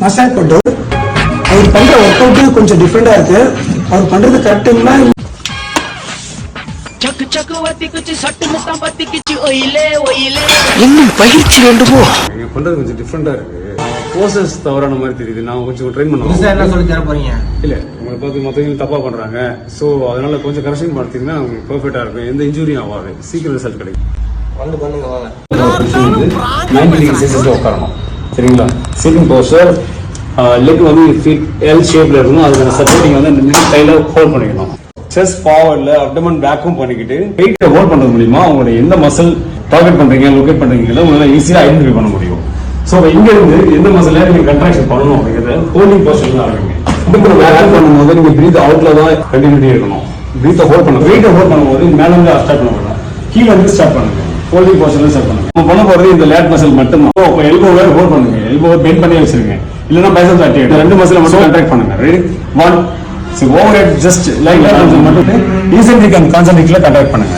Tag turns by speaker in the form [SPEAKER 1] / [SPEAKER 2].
[SPEAKER 1] Massage போட்டு அவர் பண்ற work out கொஞ்சம் டிஃப்ரெண்டா இருக்கு. அவர் பண்றது கரெக்டுங்களா?
[SPEAKER 2] இன்னும் பயிற்சி வேண்டுமோ?
[SPEAKER 3] நீங்க பண்றது கொஞ்சம் டிஃப்ரெண்டா இருக்கு. போசஸ் தவறான மாதிரி தெரியுது. நான் கொஞ்சம் ட்ரெயின் பண்ணுவேன்.
[SPEAKER 4] என்ன சொல்லி தர போறீங்க?
[SPEAKER 3] இல்ல உங்களை பார்த்து மொத்தம் தப்பா பண்றாங்க. சோ அதனால கொஞ்சம் கரெக்ஷன் பார்த்தீங்கன்னா உங்களுக்கு பெர்ஃபெக்ட்டா இருக்கும். எந்த இன்ஜூரியும் ஆகாது. சீக்கிரம் ரிசல்ட் கிடைக்கும்.
[SPEAKER 4] வந்து பண்ணுங்க வாங்க.
[SPEAKER 3] 90 டிகிரி உட்காரணும். சரிங்களா? சிட்டிங் போஸ்டர், லெக் வந்து எல் ஷேப்ல இருக்கணும். அதுக்கான சப்போர்ட்டிங் வந்து கையில ஹோல்ட் பண்ணிக்கணும். செஸ்ட் ஃபார்வர்ட்ல அப்டமன் பேக்கும் பண்ணிக்கிட்டு வெயிட்டை ஹோல்ட் பண்றது மூலியமா உங்களுடைய எந்த மசில் டார்கெட் பண்றீங்க, லொகேட் பண்றீங்க உங்களால ஈஸியா ஐடென்டிஃபை பண்ண முடியும். சோ இங்க இருந்து எந்த மசில நீங்க கண்ட்ராக்ஷன் பண்ணணும் அப்படிங்கறத ஹோல்டிங் பொசிஷன்ல ஆரம்பிங்க. இடுப்புல பேக் பண்ணும்போது நீங்க பிரீத் அவுட்ல தான் கண்டினியூட்டி இருக்கணும். பிரீத்தை ஹோல்ட் பண்ணணும். வெயிட்டை ஹோல்ட் பண்ணும்போது மேல இருந்து ஸ்டார்ட் பண்ணணும். கீழ இருந்து ஸ்டார்ட் பண்ணுங்க. ஹோல்டிங் பொசிஷன்ல ஸ்டார்ட் பண்ணுங்க. நம்ம பண்ண போறது இந்த லேட் மசில் மட்டும் தான். இப்போ எல்போவை ஹோல்ட் பண்ணுங்க. எல்போவை பெண்ட் பண்ணி வச்சிருங்க. இல்லனா பைசெப்ஸ் ஆக்டிவேட். ரெண்டு மசில மட்டும் கண்ட்ராக்ட் பண்ணுங்க. Ready? 1 overhead just like that. Easily you can concentrate, contact பண்ணுங்க.